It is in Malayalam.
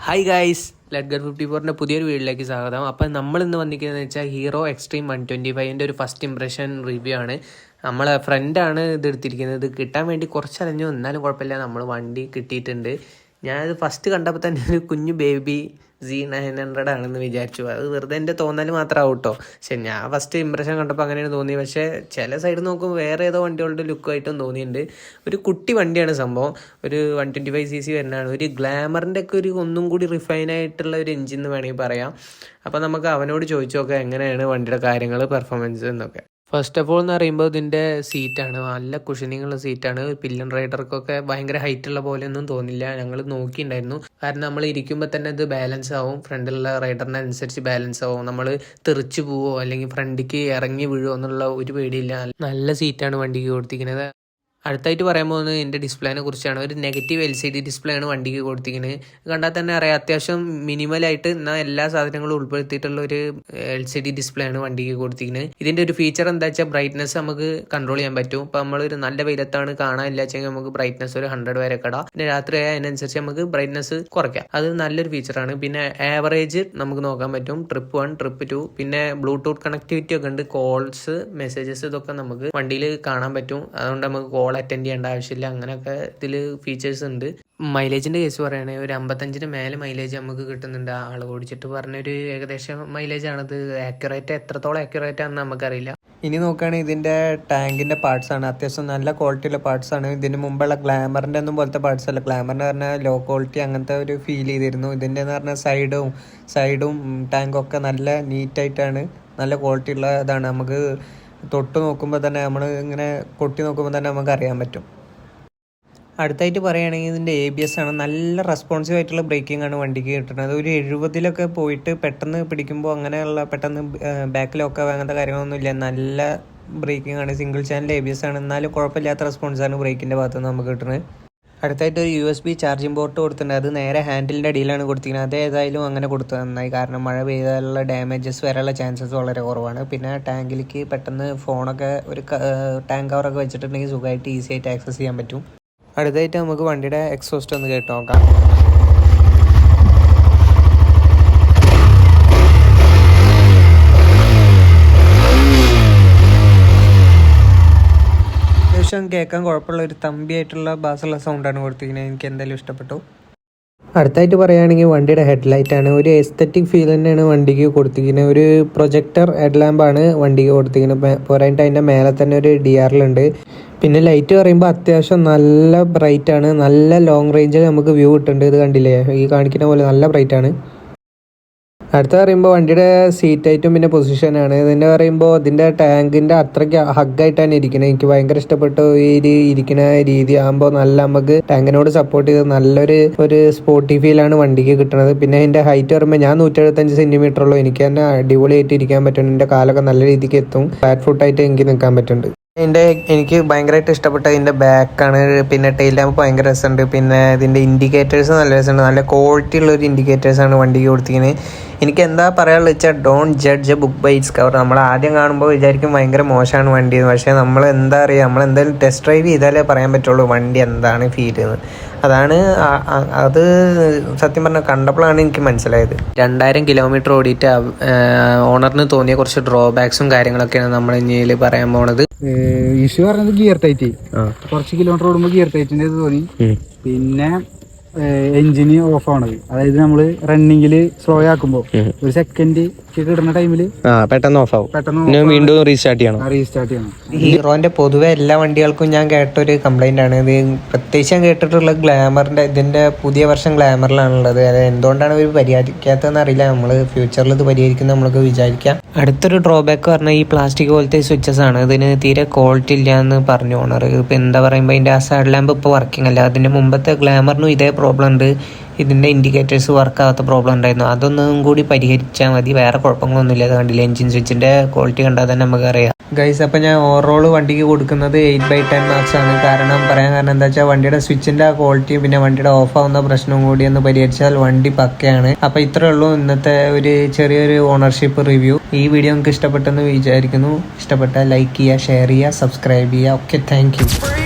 ഹായ് ഗൈസ്, ലെറ്റ് ഗെറ്റ് 54ൻ്റെ പുതിയൊരു വീഡിയോയിലേക്ക് സ്വാഗതം. അപ്പം നമ്മൾ ഇന്ന് വന്നിരിക്കുന്നതെന്ന് വെച്ചാൽ ഹീറോ എക്സ്ട്രീം 125ൻ്റെ ഒരു ഫസ്റ്റ് ഇംപ്രഷൻ റിവ്യൂ ആണ്. നമ്മളെ ഫ്രണ്ടാണ് ഇത് എടുത്തിരിക്കുന്നത്. ഇത് കിട്ടാൻ വേണ്ടി കുറച്ച് അലഞ്ഞു, എന്നാലും കുഴപ്പമില്ല, നമ്മൾ വണ്ടി കിട്ടിയിട്ടുണ്ട്. ഞാനത് ഫസ്റ്റ് കണ്ടപ്പോൾ തന്നെ ഒരു കുഞ്ഞു ബേബി Z900 ആണെന്ന് വിചാരിച്ചു. അത് വെറുതെ എൻ്റെ തോന്നൽ മാത്രമാവും കേട്ടോ. പക്ഷെ ഞാൻ ഫസ്റ്റ് ഇംപ്രഷൻ കണ്ടപ്പോൾ അങ്ങനെയാണ് തോന്നിയത്. പക്ഷേ ചില സൈഡ് നോക്കുമ്പോൾ വേറെ ഏതോ വണ്ടികളുടെ ലുക്കായിട്ടും തോന്നിയിട്ടുണ്ട്. ഒരു കുട്ടി വണ്ടിയാണ് സംഭവം. ഒരു 125cc വരുന്നതാണ്. ഒരു ഗ്ലാമറിൻ്റെ ഒക്കെ ഒരു ഒന്നും കൂടി റിഫൈൻ ആയിട്ടുള്ള ഒരു എഞ്ചിൻ എന്ന് വേണമെങ്കിൽ പറയാം. അപ്പോൾ നമുക്ക് അവനോട് ചോദിച്ചു നോക്കാം എങ്ങനെയാണ് വണ്ടിയുടെ കാര്യങ്ങൾ, പെർഫോമൻസ് എന്നൊക്കെ. ഫസ്റ്റ് ഓഫ് ഓൾ എന്ന് പറയുമ്പോൾ ഇതിൻ്റെ സീറ്റാണ് നല്ല കുഷനിങ്ങുള്ള സീറ്റാണ്. പില്ലൻ റൈഡർക്കൊക്കെ ഭയങ്കര ഹൈറ്റുള്ള പോലെയൊന്നും തോന്നില്ല. ഞങ്ങൾ നോക്കിയിട്ടുണ്ടായിരുന്നു. കാരണം നമ്മൾ ഇരിക്കുമ്പോൾ തന്നെ ഇത് ബാലൻസ് ആവും, ഫ്രണ്ടിലുള്ള റൈഡറിന് അനുസരിച്ച് ബാലൻസ് ആവും. നമ്മൾ തെറിച്ച് പോവോ അല്ലെങ്കിൽ ഫ്രണ്ടിക്ക് ഇറങ്ങി വീഴുമോ എന്നുള്ള ഒരു പേടിയില്ല. നല്ല സീറ്റാണ് വണ്ടിക്ക് കൊടുത്തിരിക്കുന്നത്. അടുത്തായിട്ട് പറയാൻ പോകുന്നത് എൻ്റെ ഡിസ്പ്ലേനെ കുറിച്ചാണ്. ഒരു നെഗറ്റീവ് LCD ഡിസ്പ്ലേ ആണ് വണ്ടിക്ക് കൊടുത്തിരിക്കുന്നത്. കണ്ടാൽ തന്നെ അറിയാം, അത്യാവശ്യം മിനിമലായിട്ട് എന്നാൽ എല്ലാ സാധനങ്ങളും ഉൾപ്പെടുത്തിയിട്ടുള്ള ഒരു LCD ഡിസ്പ്ലേ ആണ് വണ്ടിക്ക് കൊടുത്തിരിക്കുന്നത്. ഇതിൻ്റെ ഒരു ഫീച്ചർ എന്താ വെച്ചാൽ ബ്രൈറ്റ്നസ് നമുക്ക് കൺട്രോൾ ചെയ്യാൻ പറ്റും. ഇപ്പോൾ നമ്മളൊരു നല്ല വെയിലത്താണ് കാണാനില്ല വെച്ചെങ്കിൽ നമുക്ക് ബ്രൈറ്റ്നസ് ഒരു 100 വരെ ഇടാം. പിന്നെ രാത്രി അതിനനുസരിച്ച് നമുക്ക് ബ്രൈറ്റ്നസ് കുറയ്ക്കാം. അത് നല്ലൊരു ഫീച്ചറാണ്. പിന്നെ ആവറേജ് നമുക്ക് നോക്കാൻ പറ്റും, ട്രിപ്പ് 1, ട്രിപ്പ് 2. പിന്നെ ബ്ലൂടൂത്ത് കണക്ടിവിറ്റി ഒക്കെ ഉണ്ട്. കോൾസ്, മെസ്സേജസ് ഇതൊക്കെ നമുക്ക് വണ്ടിയിൽ കാണാൻ പറ്റും. അതുകൊണ്ട് നമുക്ക് കോൾ അറ്റൻഡ് ചെയ്യേണ്ട ആവശ്യമില്ല. അങ്ങനെയൊക്കെ ഇതിൽ ഫീച്ചേഴ്സ് ഉണ്ട്. മൈലേജിൻ്റെ കേസ് പറയുകയാണെങ്കിൽ ഒരു 55-ന് മേലെ മൈലേജ് നമുക്ക് കിട്ടുന്നുണ്ട്. ആൾ ഓടിച്ചിട്ട് പറഞ്ഞൊരു ഏകദേശം മൈലേജാണത്. എത്രത്തോളം ആക്യുറേറ്റ് ആണെന്ന് നമുക്കറിയില്ല. ഇനി നോക്കുകയാണെങ്കിൽ ഇതിൻ്റെ ടാങ്കിൻ്റെ പാർട്സ് ആണ്. അത്യാവശ്യം നല്ല ക്വാളിറ്റിയുള്ള പാർട്സ് ആണ്. ഇതിന് മുമ്പുള്ള ഗ്ലാമറിൻ്റെ ഒന്നും പോലത്തെ പാർട്സ് അല്ല. ഗ്ലാമറിന് പറഞ്ഞാൽ ലോ ക്വാളിറ്റി അങ്ങനത്തെ ഒരു ഫീൽ ചെയ്തിരുന്നു. ഇതിൻ്റെ എന്ന് പറഞ്ഞാൽ സൈഡും ടാങ്കൊക്കെ നല്ല നീറ്റായിട്ടാണ്, നല്ല ക്വാളിറ്റി ഉള്ള ഇതാണ്. നമുക്ക് തൊട്ട് നോക്കുമ്പോൾ തന്നെ, നമ്മൾ ഇങ്ങനെ കൊട്ടി നോക്കുമ്പോൾ തന്നെ നമുക്ക് അറിയാൻ പറ്റും. അടുത്തായിട്ട് പറയുകയാണെങ്കിൽ ഇതിൻ്റെ ABS ആണ്. നല്ല റെസ്പോൺസീവ് ആയിട്ടുള്ള ബ്രേക്കിംഗ് ആണ് വണ്ടിക്ക് കിട്ടുന്നത്. ഒരു 70-ലൊക്കെ പോയിട്ട് പെട്ടെന്ന് പിടിക്കുമ്പോൾ അങ്ങനെയുള്ള പെട്ടെന്ന് ബാക്കിലൊക്കെ അങ്ങനത്തെ കാര്യങ്ങളൊന്നും ഇല്ല. നല്ല ബ്രേക്കിംഗ് ആണ്. സിംഗിൾ ചാനൽ ABS ആണ്. എന്നാലും കുഴപ്പമില്ലാത്ത റെസ്പോൺസാണ് ബ്രേക്കിൻ്റെ ഭാഗത്ത് നിന്ന് നമുക്ക് കിട്ടുന്നത്. അടുത്തായിട്ട് ഒരു USB ചാർജിങ് പോർട്ട് കൊടുത്തിട്ടുണ്ട്. അത് നേരെ ഹാൻഡിലിൻ്റെ അടിയിലാണ് കൊടുത്തിരിക്കുന്നത്. അത് ഏതായാലും അങ്ങനെ കൊടുത്തത് നന്നായി. കാരണം മഴ പെയ്താലുള്ള ഡാമേജസ് വരാനുള്ള ചാൻസസ് വളരെ കുറവാണ്. പിന്നെ ടാങ്കിലേക്ക് പെട്ടെന്ന് ഫോണൊക്കെ ഒരു ടാങ്ക് കവറൊക്കെ വെച്ചിട്ടുണ്ടെങ്കിൽ സുഖമായിട്ട് ഈസി ആയിട്ട് ആക്സസ് ചെയ്യാൻ പറ്റും. അടുത്തായിട്ട് നമുക്ക് വണ്ടിയുടെ എക്സോസ്റ്റ് ഒന്ന് കേട്ട് നോക്കാം. കേൾക്കാൻ കുഴപ്പമുള്ള ഒരു തമ്പിയായിട്ടുള്ള ബാസുള്ള സൗണ്ടാണ് കൊടുത്തിരിക്കുന്നത്. എനിക്ക് എന്തായാലും ഇഷ്ടപ്പെട്ടു. അടുത്തായിട്ട് പറയുകയാണെങ്കിൽ വണ്ടിയുടെ ഹെഡ്ലൈറ്റാണ്. ഒരു എസ്തറ്റിക് ഫീൽ തന്നെയാണ് വണ്ടിക്ക് കൊടുത്തിരിക്കുന്നത്. ഒരു പ്രൊജക്ടർ ഹെഡ് ലാമ്പാണ് വണ്ടിക്ക് കൊടുത്തിരിക്കുന്നത്. പോരായിട്ട് അതിൻ്റെ മേലെ തന്നെ ഒരു DRL ഉണ്ട്. പിന്നെ ലൈറ്റ് പറയുമ്പോൾ അത്യാവശ്യം നല്ല ബ്രൈറ്റാണ്. നല്ല ലോങ് റേഞ്ചിൽ നമുക്ക് വ്യൂ കിട്ടുന്നുണ്ട്. ഇത് കണ്ടില്ലേ, ഈ കാണിക്കുന്ന പോലെ നല്ല ബ്രൈറ്റാണ്. അടുത്ത പറയുമ്പോൾ വണ്ടിയുടെ സീറ്റായിട്ടും പിന്നെ പൊസിഷനാണ്. ഇതിൻ്റെ പറയുമ്പോൾ ഇതിൻ്റെ ടാങ്കിൻ്റെ അത്രയ്ക്ക് ഹഗ്ഗായിട്ടാണ് ഇരിക്കുന്നത്. എനിക്ക് ഭയങ്കര ഇഷ്ടപ്പെട്ടു ഈ ഇരിക്കുന്ന രീതി. ആകുമ്പോൾ നല്ല നമുക്ക് ടാങ്കിനോട് സപ്പോർട്ട് ചെയ്ത് നല്ലൊരു സ്പോർട്ടി ഫീലാണ് വണ്ടിക്ക് കിട്ടുന്നത്. പിന്നെ അതിൻ്റെ ഹൈറ്റ് പറയുമ്പോൾ ഞാൻ 175 സെൻറ്റിമീറ്റർ ഉള്ളൂ. എനിക്ക് തന്നെ അടിപൊളിയായിട്ട് ഇരിക്കാൻ പറ്റുന്നുണ്ട്. എൻ്റെ കാലൊക്കെ നല്ല രീതിക്ക് എത്തും. ഫ്ലാറ്റ് ഫുട്ടായിട്ട് എനിക്ക് നിൽക്കാൻ പറ്റുന്നുണ്ട്. എനിക്ക് ഭയങ്കരമായിട്ട് ഇഷ്ടപ്പെട്ട ഇതിൻ്റെ ബാക്കാണ്. പിന്നെ ടെയിൽ ലാമ്പ് ഭയങ്കര രസമുണ്ട്. പിന്നെ ഇതിൻ്റെ ഇൻഡിക്കേറ്റേഴ്സ് നല്ല രസമുണ്ട്. നല്ല ക്വാളിറ്റി ഉള്ള ഒരു ഇൻഡിക്കേറ്റേഴ്സാണ് വണ്ടിക്ക് കൊടുത്തിരിക്കുന്നത്. എനിക്ക് എന്താ പറയാനുള്ളത് വെച്ചാൽ don't judge a book by its cover. നമ്മൾ ആദ്യം കാണുമ്പോൾ വിചാരിക്കും ഭയങ്കര മോശമാണ് വണ്ടി എന്ന്. പക്ഷേ നമ്മൾ എന്താ പറയുക, നമ്മളെന്തായാലും ടെസ്റ്റ് ഡ്രൈവ് ചെയ്താലേ പറയാൻ പറ്റുള്ളൂ വണ്ടി എന്താണ് ഫീൽ എന്ന്. അത് സത്യം പറഞ്ഞാൽ കണ്ടപ്പോഴാണ് എനിക്ക് മനസ്സിലായത്. 2000 കിലോമീറ്റർ ഓടിയിട്ട് ഓണറിന് തോന്നിയ കുറച്ച് ഡ്രോബാക്സും കാര്യങ്ങളൊക്കെയാണ് നമ്മൾ ഇനി പറയാൻ പോണത്. ഇഷ്യൂ പറഞ്ഞത് ഗിയർ ടൈറ്റ്. കുറച്ച് കിലോമീറ്റർ ഓടുമ്പോൾ ഗിയർ ടൈറ്റിൻ്റെ തോന്നി. പിന്നെ എഞ്ചിന് ഓഫ് ആണത്. അതായത് നമ്മള് റണ്ണിങ്ങില് സ്ലോ ആക്കുമ്പോ ഒരു സെക്കൻഡ് കിട്ടുന്ന ടൈമില് പെട്ടെന്ന് ഓഫ് ആവും. പെട്ടെന്ന് വീണ്ടും റീസ്റ്റാർട്ട് ചെയ്യണം. ഹീറോന്റെ പൊതുവെ എല്ലാ വണ്ടികൾക്കും ഞാൻ കേട്ടൊരു കംപ്ലൈന്റ് ആണ് ഇത്. പ്രത്യേകിച്ച് ഞാൻ കേട്ടിട്ടുള്ള ഗ്ലാമറിന്റെ, ഇതിന്റെ പുതിയ വർഷം ഗ്ലാമറിലാണുള്ളത്. അത് എന്തുകൊണ്ടാണ് ഇവർ പരിഹരിക്കാത്തതെന്ന് അറിയില്ല. നമ്മള് ഫ്യൂച്ചറിൽ ഇത് പരിഹരിക്കുന്ന നമ്മൾക്ക് വിചാരിക്കാം. അടുത്തൊരു ഡ്രോബാക്ക് പറഞ്ഞാൽ ഈ പ്ലാസ്റ്റിക് പോലത്തെ സ്വിച്ചസ് ആണ്. ഇതിന് തീരെ ക്വാളിറ്റി ഇല്ല എന്ന് പറഞ്ഞു ഓണർ. ഇപ്പൊ എന്താ പറയുമ്പോൾ ഇതിന്റെ ആ സൈഡ് ലാമ്പ് ഇപ്പോൾ വർക്കിംഗ് അല്ല. അതിന്റെ മുമ്പത്തെ ഗ്ലാമറിനും ഇതേ പ്രോബ്ലം ഉണ്ട്. ഇതിൻ്റെ ഇൻഡിക്കേറ്റേഴ്സ് വർക്കാവാത്ത പ്രോബ്ലം ഉണ്ടായിരുന്നു. അതൊന്നും കൂടി പരിഹരിച്ചാൽ മതി. വേറെ കുഴപ്പങ്ങളൊന്നുമില്ല. അത് കണ്ടില്ല, എഞ്ചിൻ സ്വിച്ചിൻ്റെ ക്വാളിറ്റി കണ്ടാൽ തന്നെ നമുക്കറിയാം. ഗൈസ്, അപ്പോൾ ഞാൻ ഓവറോൾ വണ്ടിക്ക് കൊടുക്കുന്നത് 8/10 മാർക്സ് ആണ്. പറയാൻ കാരണം എന്താ വെച്ചാൽ വണ്ടിയുടെ സ്വിച്ചിൻ്റെ ക്വാളിറ്റിയും പിന്നെ വണ്ടിയുടെ ഓഫ് ആവുന്ന പ്രശ്നവും കൂടി ഒന്ന് പരിഹരിച്ചാൽ വണ്ടി പക്കയാണ്. അപ്പോൾ ഇത്രയേ ഉള്ളൂ ഇന്നത്തെ ഒരു ചെറിയൊരു ഓണർഷിപ്പ് റിവ്യൂ. ഈ വീഡിയോ നിങ്ങൾക്ക് ഇഷ്ടപ്പെട്ടെന്ന് വിചാരിക്കുന്നു. ഇഷ്ടപ്പെട്ടാൽ ലൈക്ക് ചെയ്യുക, ഷെയർ ചെയ്യുക, സബ്സ്ക്രൈബ് ചെയ്യുക. Okay, thank you.